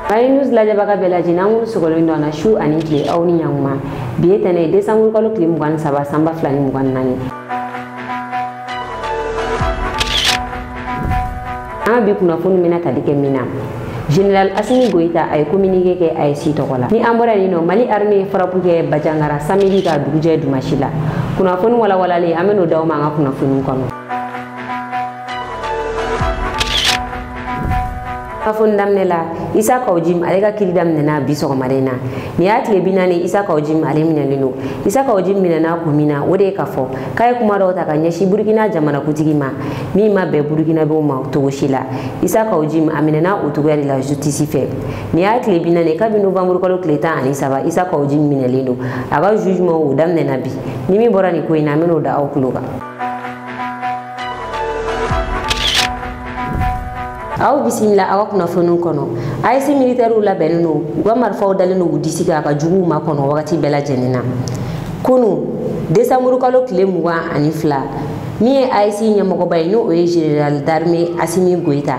Ay news la jabaga bela jinangu sugolo ndona shu anikle awni yangma bietane desambu kalo klim gwan saba samba flani gwan nani bi kuna funu mina tadike mina General Assimi Goïta ay communiqué ke ay sito kola ni ambora ni no Mali armée frappe ke bajangara samedi ka duguje dumashila kuna funu wala le ameno dawma nga kuna funu kono afundamne la isa kawjim alega kilidam nena biso marena ni atile binani isa kawjim alemina lino isa kawjim minana kumina wode kafo kay kuma do ta kanya shi burkina jamana kutigima mi ma be burkina be ma to shila isa kawjim aminana utugari la justice fait ni atile binani ka bi novembre ko kleta ani saba isa kawjim minalino aga jugement o damne nabi ni mi borani ko ina meno da awkuloga aw bisimila awa kuna fonu kono ayisi militaire la benno wa marfaw daleno udisiga ka jugu ma kono wakati bela jenina kunu desamuru kalo kilemwa anifla mi ayisi nyamogo bayno o general d'armée Assimi Goïta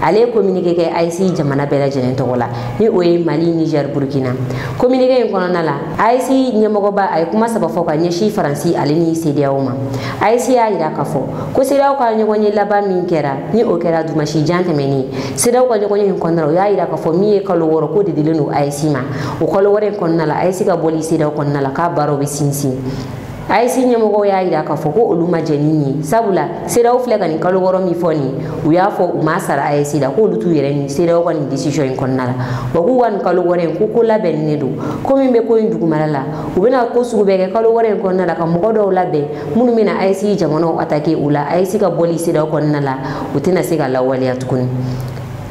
ale communiqué ke ayisi jamana bela jenen togola ni o Mali Niger Burkina communiqué kono nala ayisi nyamogo ba ay kuma saba foka nyeshi faransi ale ni CEDEAO ma ayisi ya ira kafo ko CEDEAO ka nyogo ni laba min kera ni o kera dumashi jantemeni CEDEAO ka nyogo ni kono ya ira kafo mi e kalo woro ko de dileno ayisi ma o kalo wore kono nala ayisi ka boli CEDEAO kono nala ka baro be sinsi ayisi nyamogo ya ira kafo ko oluma jenini sabula CEDEAO flega ni kalo woro mi foni uya fo umasara ayisi da ko lutu yere ni CEDEAO ko ni decision kono nala wagu wan kalo wore ko ko labe nedo ko min be ko indugu malala ubena ko sugu be kalo wore kono nala ka mogo do labe munu mina ayisi jamono atake ula ayisi ka boli CEDEAO kono nala utina sega lawali atukuni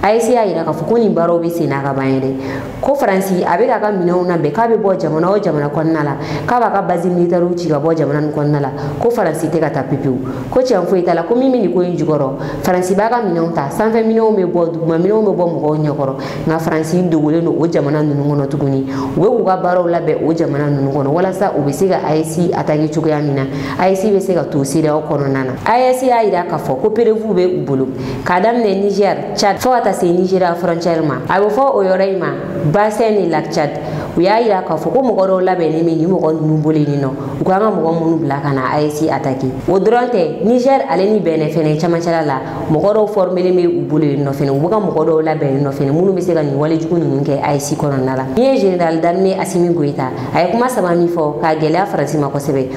ayisi ya ira ka fukuni baro be sina ka bayede ko faransi abega ka minona na be ka be bo jamana o jamana konnala ka ba ka bazi militaire uchi ka bo jamana konnala ko faransi te ka tapipu ko ci amfo itala ko mimi ni ko injugoro faransi ba ka minonta 120 millions me bo dugma millions me bo mo nyokoro na faransi dogole no o jamana nunu ngono tukuni we ku ka baro labe o jamana nunu ngono wala sa o be sega ayisi atagi chuko ya mina ayisi be sega to sida o kono nana ayisi ya ira ka fo ko perevu be ubulu kadam ne Niger Chad fo c'est Nigeria frontière ma abo fo o yoreima baseni lak Chad uya ira ka fo ko mo goro labe ni mi mo gon numbole ni no ko nga mo gon munu blaka na ayisi attaquer o dronte Niger ale ni bene fene chama chala mo goro formele me ubule no fene buga mo goro labe no fene munu be sega ni wale jukunu nke ayisi kono nala ni general d'armée Assimi Goïta ay kuma sama mi fo ka gela faransi ma ko sebe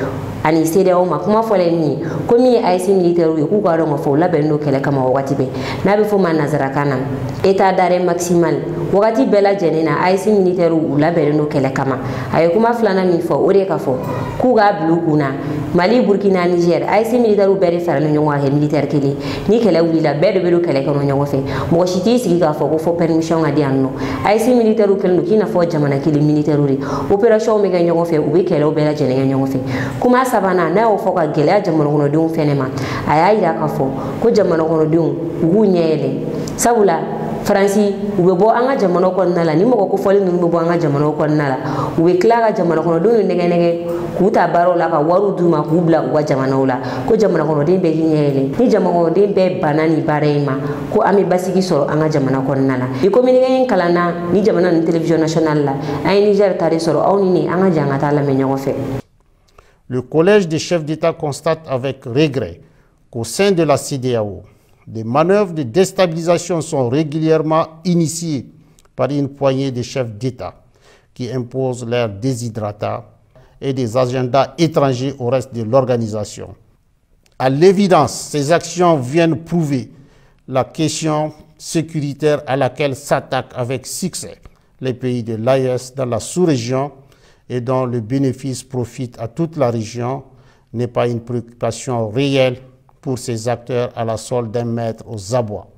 ani CEDEAO ma kuma fo le ni ko mi ayisi militaire ku ko ro mo fo labe no kele kama wakati be na be fo man nazara kana état d'arrêt maximal wakati bela jenena ayisi militaire u labere no kele kama ay kuma flana mi fo ore ka fo ku ga blu kuna Mali Burkina Niger ayisi militaire u bere fara no nyonwa he militaire kele ni kele wuli la bere bero kele kono nyongo fe mo shiti sigi ka fo ko fo permission ngadi anno ayisi militaire u kele no kina fo jamana kele militaire uri opération me ga nyongo fe u be kele u bela jenena nyongo fe kuma sabana na o fo ka gele jamana kono dum fenema aya ira ka fo ko jamana kono dum gunyele sabula faransi ube bo anga jamano ko nala ni moko ko foli nunu bo anga jamano ko nala ube klaga jamano ko do nege kuta baro la ka waru duma kubla wa jamano la ko jamano ko de be hinyele ni jamano de be banani barema ko ami basiki soro anga jamano ko nala di communiquer kalana ni jamano ni télévision nationale la ay Niger tari soro awni ni anga jangata la menyo fe. Le collège des chefs d'État constate avec regret qu'au sein de la CEDEAO, des manœuvres de déstabilisation sont régulièrement initiées par une poignée de chefs d'État qui imposent leurs desiderata et des agendas étrangers au reste de l'organisation. À l'évidence, ces actions viennent prouver la question sécuritaire à laquelle s'attaquent avec succès les pays de l'AES dans la sous-région et dont le bénéfice profite à toute la région n'est pas une préoccupation réelle pour ces acteurs à la solde d'un maître aux abois.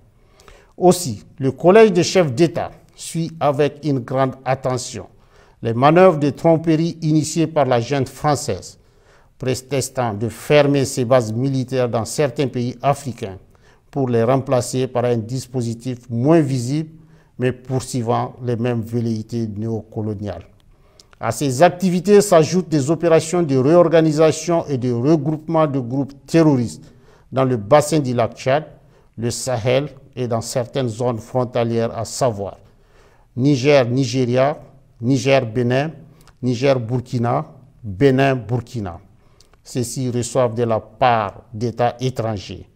Aussi, le collège des chefs d'État suit avec une grande attention les manœuvres de tromperie initiées par la junte française, prétextant de fermer ses bases militaires dans certains pays africains pour les remplacer par un dispositif moins visible mais poursuivant les mêmes velléités néocoloniales. À ces activités s'ajoutent des opérations de réorganisation et de regroupement de groupes terroristes dans le bassin du lac Tchad, le Sahel et dans certaines zones frontalières, à savoir Niger-Nigeria, Niger-Bénin, Niger-Burkina, Bénin-Burkina. Ceux-ci reçoivent de la part d'États étrangers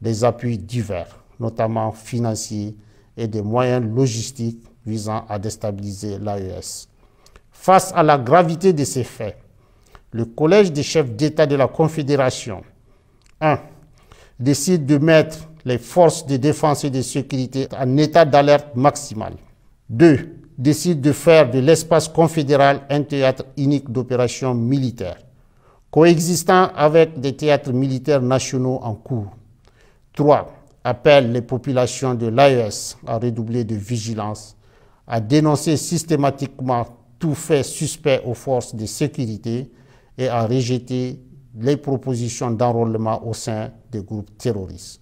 des appuis divers, notamment financiers et des moyens logistiques visant à déstabiliser l'AES. Face à la gravité de ces faits, le Collège des chefs d'État de la Confédération 1. Décide de mettre les forces de défense et de sécurité en état d'alerte maximale. 2. Décide de faire de l'espace confédéral un théâtre unique d'opérations militaires, coexistant avec des théâtres militaires nationaux en cours. 3. Appelle les populations de l'AES à redoubler de vigilance, à dénoncer systématiquement tout fait suspect aux forces de sécurité et à rejeter les propositions d'enrôlement au sein des groupes terroristes.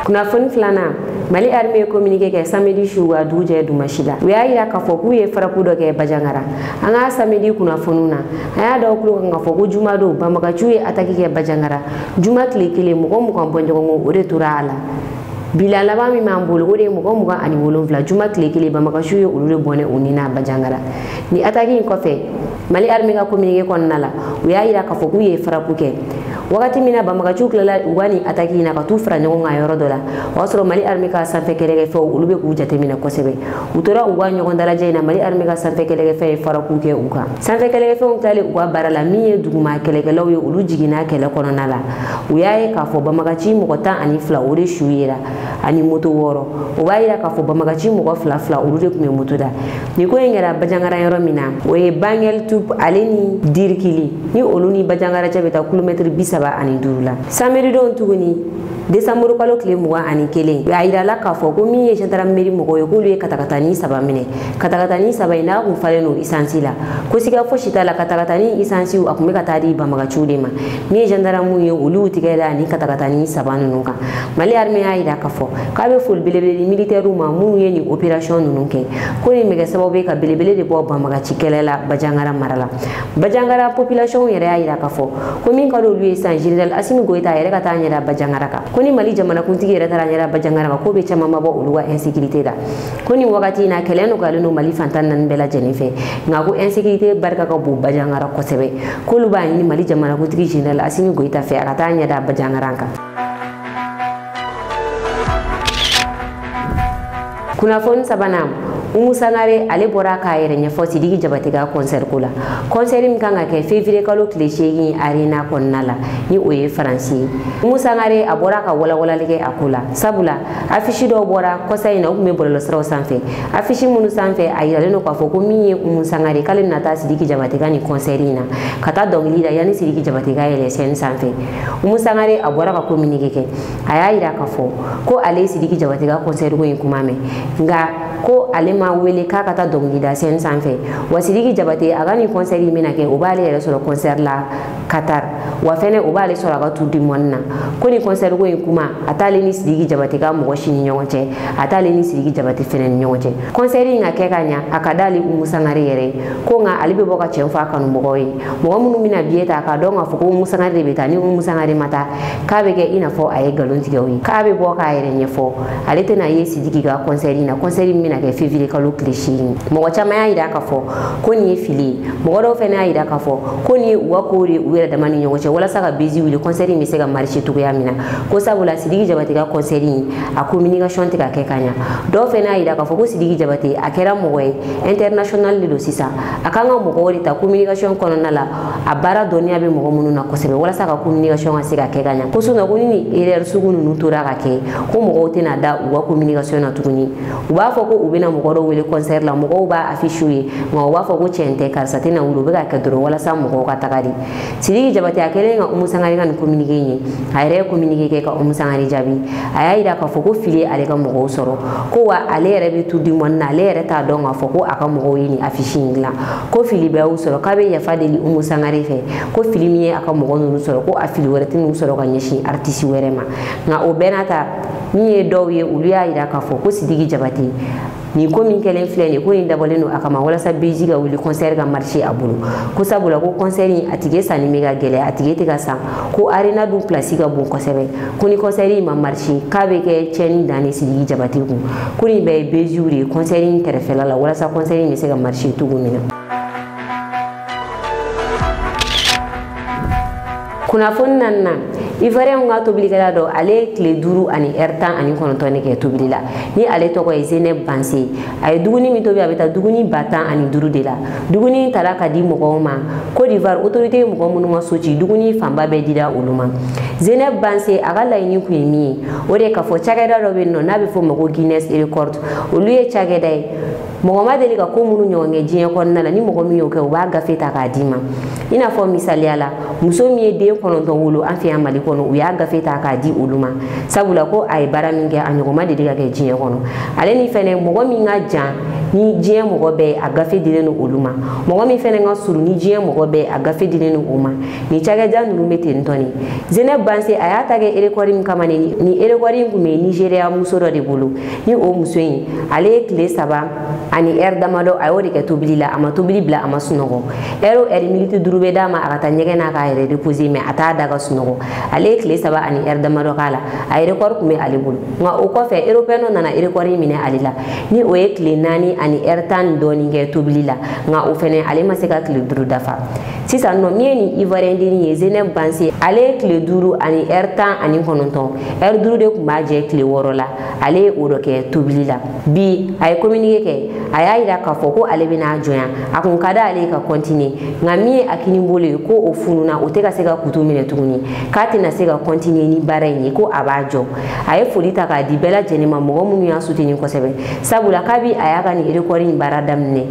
Kunnafoni filana Mali armée communiqué ke samedi shuwa duje dumashila we ayira ka fo ku ye faraku do ke bajangara anga samedi kunnafonuna aya do ku nga fo ku juma do bamaka chuye ataki ke bajangara juma kile mo ko mo kan bonjo mo ore turala bilala ba mi mambolo ore mo ko mo kan ani wolonfla juma kile bamaka chuye ulule bone unina bajangara ni ataki ko fe Mali armée ka communiqué kon nala we ayira ka fo ku ye faraku ke wakati mina bamakachu kila wani ataki na katu fra nyongo ngayoro dola wasoro Mali armée ka sanfe kelege fe ulube ku jate mina kosebe utora uwa nyongo daraja ina Mali armée ka sanfe kelege fe faraku ke uka sanfe kelege fe untale uwa barala miye duguma kelege lawe ulu jigina kele kono nala uyaye ka fo bamakachi mokota ani fla ure shuyira ani moto woro uwaira ka fo bamakachi moko fla ulude kume moto da niko ngera bajangara yoro mina we bangel tup aleni dirkili ni oluni bajangara chabeta kilometre saba ani durula samedi don tuguni desamuru kalo kile muwa ani kelen ya ira la ka fo ko mi ye jantara meri mugo yo kulu ye katakatani saba mine katakatani saba ina ku faleno isansi la ko siga fo shita la katakatani isansi u akume katadi ba maga chude ma mi jantara mu ye ulu tigela ni katakatani saba nunka Mali armée ya ira ka fo ka be ful belebele militaire ma mu ye ni operation nunke ko ni mega sababu ka belebele de bo ba maga chikelela bajangara marala bajangara population yere ya ira ka fo ko min ka do lui san general Assimi Goita yere ka tanya da bajangara ka koni Mali jamana kuntigi yere taranya bajangara ko be chama mabo uluwa insécurité da koni wakati na keleno galeno Mali fantan nan bela jenefe ngako insécurité barka ka bu bajangara ko sebe ko lu ba ni Mali jamana kuntigi general Assimi Goita fe akatanya da bajangara ka kunnafoni sabanam Umusangare ale bora ka yere nya fosi digi jabatiga concert kula concert mi kanga ke février kalo kleshegi arena konnala ni oye faransi Umusangare abora ka wala lege akula sabula afishi do bora ko sayna ume bololo sraw sanfe afishi munu sanfe ayale no kwa foko mi Umusangare kale nata sidiki jabatiga ni concertina kata donglida yani sidiki jabatiga yele sen sanfe Umusangare abora ka communiquer ke ayira ka fo ko ale sidiki jabatiga concert ko inkumame nga ko alema wele ka kata dongida sen sanfe wasidiki jabate agani concert mina ke obale yere solo concert la Qatar wa fene obale solo ga tudi monna ko ni concert ko kuma atale ni sidiki jabate ka mo shini nyonche atale ni sidiki jabate fene nyonche concert nga ke kanya akadali Umusangare yere ko nga alibe boka chemfa kanu mogoyi mo munu mina bieta ka donga fuko Umusangare betani Umusangare mata ka bege ina fo aye galonti gawi ka be boka yere nyefo alete na yesi sidiki ga concert mina ke février kalo kleshini mo chama ya ida ka fo ko ni fili mo do fe na ida ka fo ko ni wa ko re wera da mani nyongo che wala saka busy wili concert mi sega marché to ya mina ko sabula sidiki jabate ka concert a communication te ka ke kanya do fe na ida ka fo ko sidiki jabate akera mo we international lido sisa akanga mo ko ta communication kono nala abara donia be mo munu na ko sebe wala saka communication asika ke kanya ko suna ko ni erreur sugunu nutura ka ke ko mo te na da wa communication na tuguni uba fo ko ubina mo ko wele concert la mo ko ba afishuye ngo wa fo ko chente kar satina ulu be ka kedro wala sa mo ko ka takari sidiki jabate akele nga Umusangare kan communiquer ni ayre communiquer ke ka Umusangare jabi ayida ka fo ko fili ale ka mo ko soro ko wa ale yere be tudi mon na ale yere ta don fo ko aka mo ko yini afishingla ko fili be u soro ka be ya fadeli Umusangare fe ko fili mi aka mo ko nu soro ko afili were tin soro ka nyeshi artiste were ma nga o benata min ye dɔw ye olu y'a yira k'a fɔ ko Sidiki Jabate ni ko min kɛlen filɛ nin ko nin dabɔlen don a kama walasa BJ ka wuli concert ka marché a bolo ko sabula ko concert in a tige sanni bɛ ka gɛlɛya a tige tɛ ka san ko arena dun place ka bon kosɛbɛ ko ni concert in ma marché k'a bɛ kɛ tiɲɛni dan ni Sidiki Jabate kun ko nin bɛɛ ye BJ de ye concert in kɛrɛfɛla la walasa concert in bɛ se ka marché cogo min na. Kunnafoni naaninan Ivoirien ka tobilikɛla dɔ ale ye tile 5 ani heure 19 kɛ tobili la ni ale tɔgɔ ye Zeneb Banse a ye duguni min tobi a bɛ taa duguni 15 de la duguni tara ka di mɔgɔw ma Côte d'Ivoire autorité ye mɔgɔ minnu ma so ci duguni fanba bɛɛ dira olu ma Zeneb Banse a ka laɲini kun ye min ye o de ye k'a fɔ cakɛda dɔ bɛ yen nɔ n'a bɛ fɔ o ma ko Guinness Record olu ye cakɛda ye mɔgɔ ma deli ka ko minnu ɲɔgɔn kɛ diɲɛ kɔnɔna la ni mɔgɔ min y'o kɛ u b'a gafe ta k'a d'i ma i n'a fɔ misaliya la muso min ye den 9 wolo an fɛ yan Mali kɔnɔ u y'a gafe ta k'a di olu ma sabula ko a ye baara min kɛ a ɲɔgɔn ma deli ka kɛ diɲɛ kɔnɔ ale ni fɛnɛ mɔgɔ min ka jan ni diɲɛ mɔgɔ bɛɛ a gafe dilen don olu ma mɔgɔ min fɛnɛ ka surun ni diɲɛ mɔgɔ bɛɛ a gafe dilen don o ma ni cakɛda ninnu bɛ ten tɔ de Zeneb Banse a y'a ta kɛ record min kama ni record in kun bɛ Nigeria muso dɔ de bolo ni o muso in ale ye tile 3 ani heure damadɔ a y'o de kɛ tobili la a ma tobili bila a ma sunɔgɔ heure o heure minute 5 bɛ d'a ma a ka taa ɲɛgɛn na k'a yɛrɛ reposer mais a t'a da ka sunɔgɔ ale ye tile 3 ani heure damadɔ k'a la a ye record kun bɛ ale bolo nka o kɔfɛ européen nana record in minɛ ale la ni o ye tile 4 ani heure 10 dɔɔni kɛ tobili la nka o fɛnɛ ale ma se ka tile 5 dafa sisan nɔ min ye nin Ivoirien denni ye Zeneb Banse ale ye tile 5 ani heure 19 heure 5 de kun b'a jɛ tile 6 la ale ye o dɔ kɛ tobili la bi a ye communiqué kɛ a y'a yira k'a fɔ ko ale bɛna jɔnya a kun ka d'ale ka continuer nka min ye a kinibolo ye ko o fununa o tɛ ka se ka kutu minɛ tuguni k'a tɛna se ka continuer ni baara in ye ko a b'a jɔ a ye foli ta k'a di bɛɛ lajɛlen ma mɔgɔ minnu y'a soutenir kosɛbɛ sabula kabi a y'a ka nin record in baara daminɛ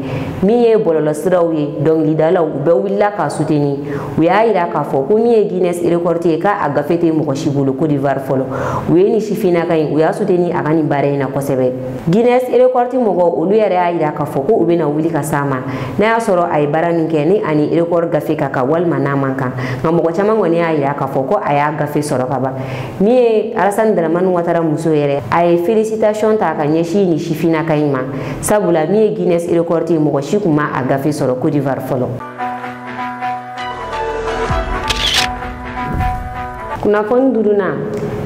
min ye bɔlɔlɔsiraw ye dɔnkilidalaw u bɛɛ wulila k'a soutenir u y'a yira k'a fɔ ko min ye Guinness Record ye k'a gafe tɛ mɔgɔ si bolo Côte d'Ivoire fɔlɔ u ye nin sifinnaka in u y'a soutenir a ka nin baara in na kosɛbɛ Guinness Record mɔgɔ olu yɛrɛ y'a yira k'a fɔ ko u bɛna wuli ka s'a ma n'a y'a sɔrɔ a ye baara min kɛ ni ani record gafe ka kan walima n'a man kan nka mɔgɔ caman kɔni y'a yira k'a fɔ ko a y'a gafe sɔrɔ ka ban min ye Alassane Dramane Ouattara muso yɛrɛ a ye félicitation ta ka ɲɛsin nin sifinnaka in ma sabula min ye Guinness Record ye mɔgɔ si kun ma a gafe sɔrɔ Côte d'Ivoire fɔlɔ. Kunnafoni 5nan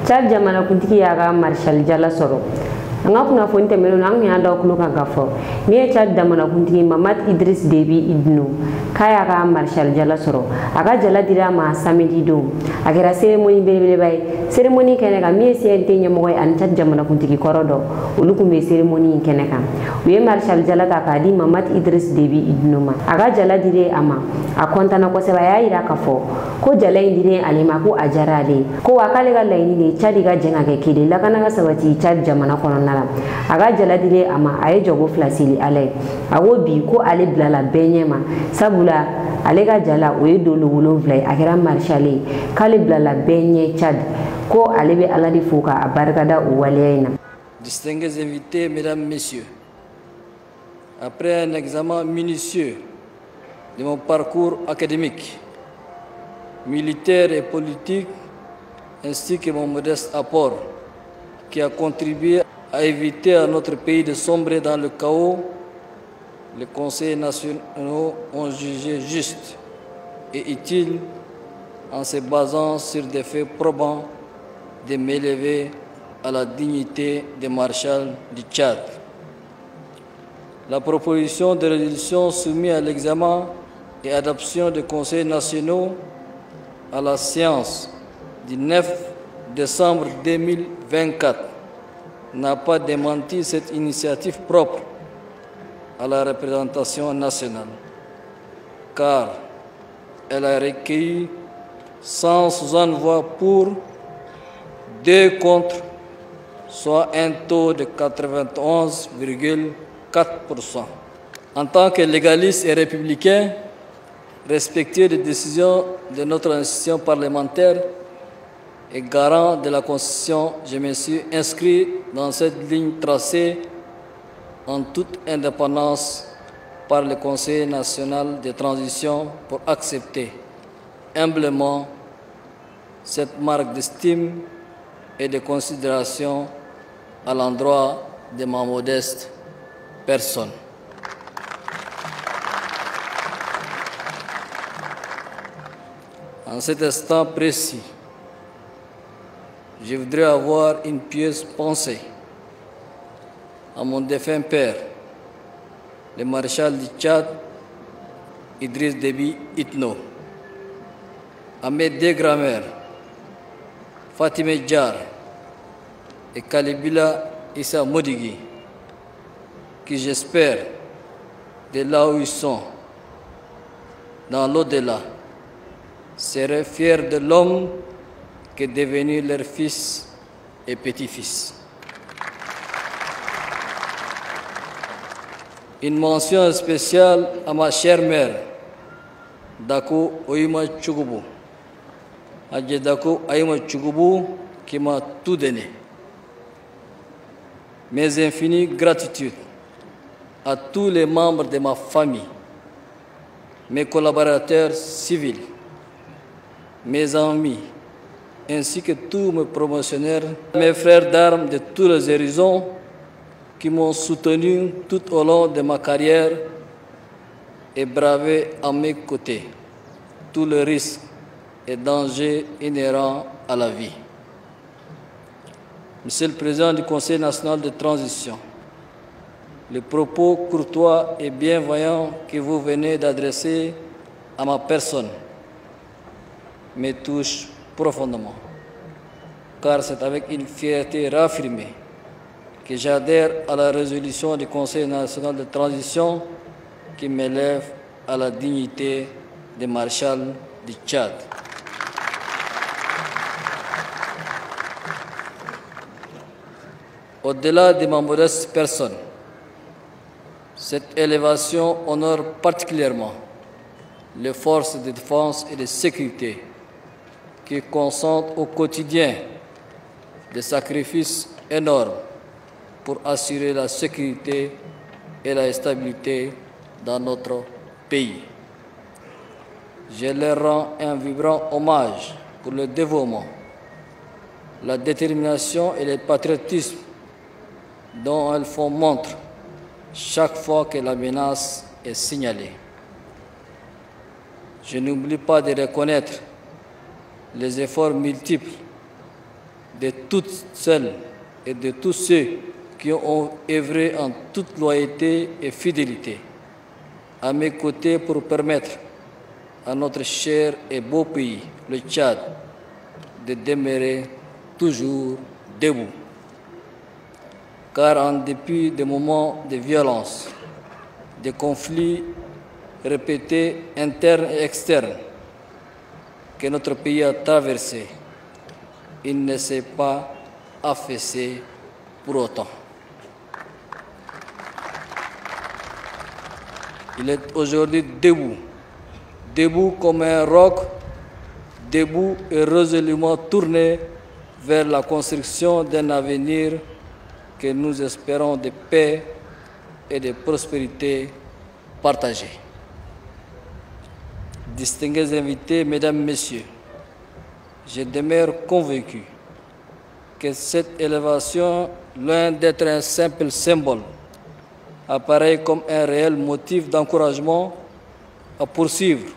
Tchad jamanakuntigi y'a ka Marshal Jala sɔrɔ an ka kunnafoni tɛmɛnen an kun y'a da tulo kan k'a fɔ min ye Tchad jamanakuntigi Mamad Idriss Déby Itno k'a y'a ka Marshal Jala sɔrɔ a ka jala dira a ma samedi don a kɛra cérémonie belebeleba ye cérémonie kɛnɛ kan min ye CNT ɲɛmɔgɔ ye ani Tchad jamanakuntigi kɔrɔ dɔ olu kun bɛ cérémonie in kɛnɛ kan u ye Marshal Jala ta k'a di Mamad Idriss Déby Itno ma a ka jala dire a ma a kɔntana kosɛbɛ a y'a yira k'a fɔ ko jala in dilen ale ma ko a diyara ale ko wa k'ale ka laɲini de ye Tchad ka jɛn ka kɛ kelen lakana ka sabati Tchad jamana kɔnɔna la a ka jala dilen a ma a ye jago 2 seli ala ye a ko bi ko ale bilala bɛɛ ɲɛ ma sabula ale ka jala o ye dolo 7 ye a kɛra Marshal ye k'ale bilala bɛɛ ɲɛ Tchad ko ale bɛ ala de fo k'a barikada o waleya in na. Distingués invités, mesdames, messieurs, après un examen minutieux de mon parcours académique, militaire et politique, ainsi que mon modeste apport qui a contribué à éviter à notre pays de sombrer dans le chaos, les conseils nationaux ont jugé juste et utile, en se basant sur des faits probants, de m'élever à la dignité de Marshal du Tchad. La proposition de résolution soumise à l'examen et adoption des conseils nationaux à la séance du 9 décembre 2024 n'a pas démenti cette initiative propre à la représentation nationale, car elle a recueilli 160 voix pour, 2 contre, soit un taux de 91,4%. En tant que légaliste et républicain, respectueux des décisions de notre institution parlementaire et garant de la Constitution, je me suis inscrit dans cette ligne tracée en toute indépendance par le Conseil national de transition pour accepter humblement cette marque d'estime et de considération à l'endroit de ma modeste personne. En cet instant précis, je voudrais avoir une pieuse pensée à mon défunt père, le maréchal du Tchad, Idriss Déby Itno, à mes deux grands-mères, Fatimé Diar et Kalibila Issa Modigui, qui j'espère, de là où ils sont, dans l'au-delà, seraient fiers de l'homme qui est devenu leur fils et petit-fils. Une mention spéciale à ma chère mère, Dako Oyima Tchougoubou, Adje Dako Oyima Tchougoubou, qui m'a tout donné. Mes infinies gratitudes à tous les membres de ma famille, mes collaborateurs civils, mes amis, ainsi que tous mes promotionnaires, mes frères d'armes de tous les horizons qui m'ont soutenu tout au long de ma carrière et bravé à mes côtés tous les risques et dangers inhérents à la vie. Monsieur le Président du Conseil national de transition, les propos courtois et bienveillants que vous venez d'adresser à ma personne me touchent profondément, car c'est avec une fierté raffirmée que j'adhère à la résolution du Conseil national de transition qui m'élève à la dignité de maréchal du Tchad. Au-delà de ma modeste personne, cette élévation honore particulièrement les forces de défense et de sécurité qui consentent au quotidien des sacrifices énormes pour assurer la sécurité et la stabilité dans notre pays. Je leur rends un vibrant hommage pour le dévouement, la détermination et le patriotisme dont elles font montre chaque fois que la menace est signalée. Je n'oublie pas de reconnaître les efforts multiples de toutes celles et de tous ceux qui ont œuvré en toute loyauté et fidélité à mes côtés pour permettre à notre cher et beau pays, le Tchad, de demeurer toujours debout. Car en dépit des moments de violence, des conflits répétés internes et externes que notre pays a traversés, il ne s'est pas affaissé pour autant. Il est aujourd'hui debout, debout comme un roc, debout et résolument tourné vers la construction d'un avenir que nous espérons de paix et de prospérité partagée. Distingués invités, Mesdames, Messieurs, je demeure convaincu que cette élévation, loin d'être un simple symbole, apparaît comme un réel motif d'encouragement à poursuivre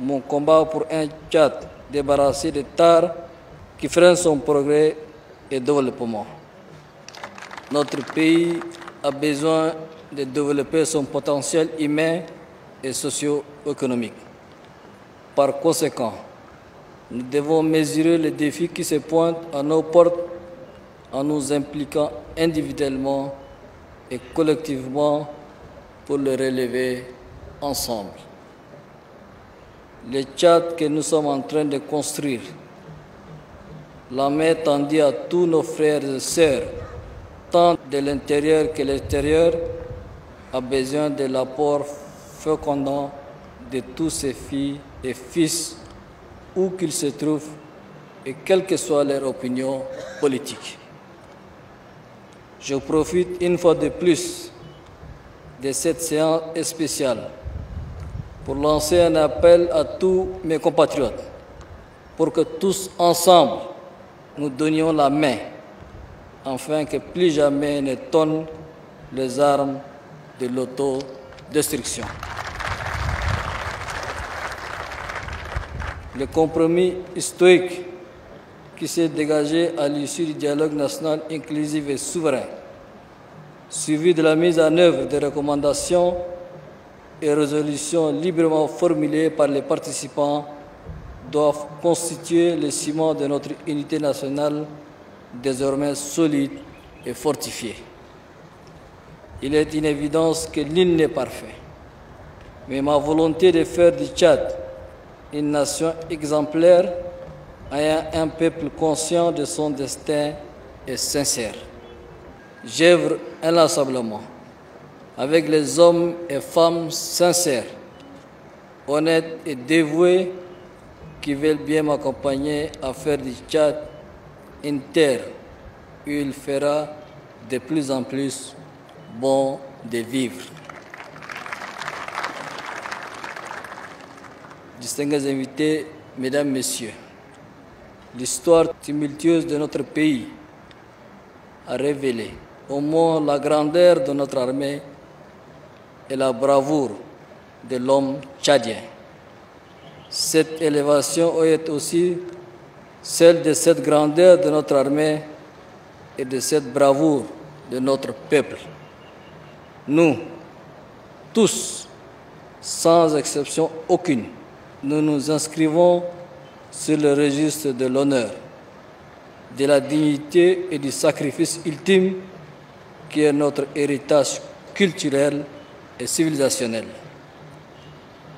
mon combat pour un Tchad débarrassé des tares qui freinent son progrès et développement. Notre pays a besoin de développer son potentiel humain et socio-économique. Par conséquent, nous devons mesurer les défis qui se pointent à nos portes en nous impliquant individuellement et collectivement pour le relever ensemble. Le Tchad que nous sommes en train de construire, la main tendue à tous nos frères et sœurs, tant de l'intérieur que de l'extérieur, a besoin de l'apport fécondant de tous ses filles et fils, où qu'ils se trouvent et quelle que soit leur opinion politique. Je profite une fois de plus de cette séance spéciale pour lancer un appel à tous mes compatriotes pour que tous ensemble nous donnions la main afin que plus jamais ne tonnent les armes de l'autodestruction. Le compromis historique qui s'est dégagé à l'issue du dialogue national inclusif et souverain, suivi de la mise en œuvre des recommandations et résolutions librement formulées par les participants, doivent constituer le ciment de notre unité nationale désormais solide et fortifiée. Il est une évidence que nul n'est parfait, mais ma volonté de faire du Tchad une nation exemplaire ayant un peuple conscient de son destin est sincère. J'œuvre inlassablement avec les hommes et femmes sincères, honnêtes et dévoués qui veulent bien m'accompagner à faire du Tchad une terre où il fera de plus en plus bon de vivre. Distingués invités, mesdames, messieurs, l'histoire tumultueuse de notre pays a révélé au moins la grandeur de notre armée et la bravoure de l'homme tchadien. Cette élévation est aussi celle de cette grandeur de notre armée et de cette bravoure de notre peuple. Nous, tous, sans exception aucune, nous nous inscrivons sur le registre de l'honneur, de la dignité et du sacrifice ultime qui est notre héritage culturel et civilisationnel.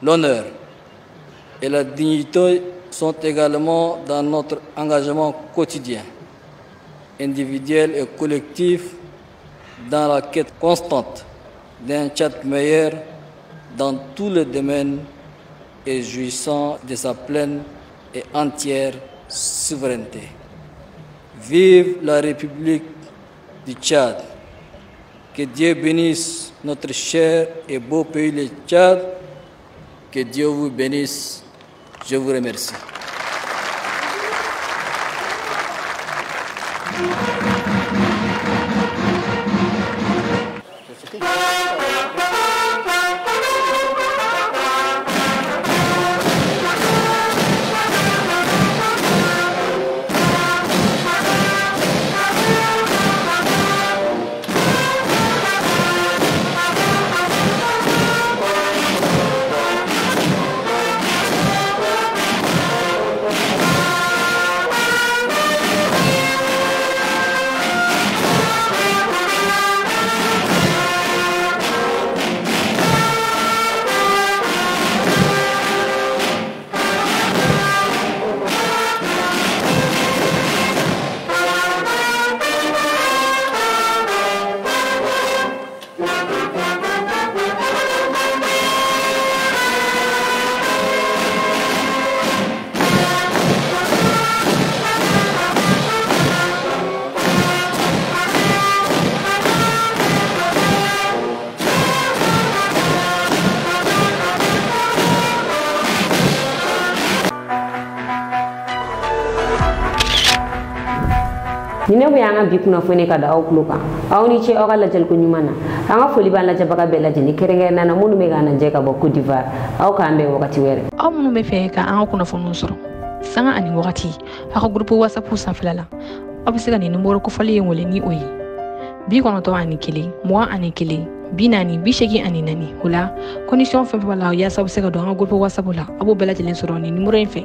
L'honneur et la dignité sont également dans notre engagement quotidien, individuel et collectif, dans la quête constante d'un Tchad meilleur dans tous les domaines et jouissant de sa pleine et entière souveraineté. Vive la République du Tchad. Que Dieu bénisse notre cher et beau pays, le Tchad. Que Dieu vous bénisse. Je vous remercie. Nine bu yanga bi kunnafoni ka da aw kulo kan aw ni ce aw ka lajal ko nyumana anga foli ban lajaba ka bela jeni kerenge nana munu me gana je ka bo Côte d'Ivoire aw ka ambe wakati were aw munu me fe ka anga kunnafoni soro sanga ani wakati aka groupe WhatsApp sanfilala aw bi se ka ni numero ko fali ngole ni oyi bi kono to ani kili moi ani kili binani bishegi ani nani hula condition fe wala ya sabu se ka do anga groupe WhatsApp la abo bela jelen soro ni numero en fe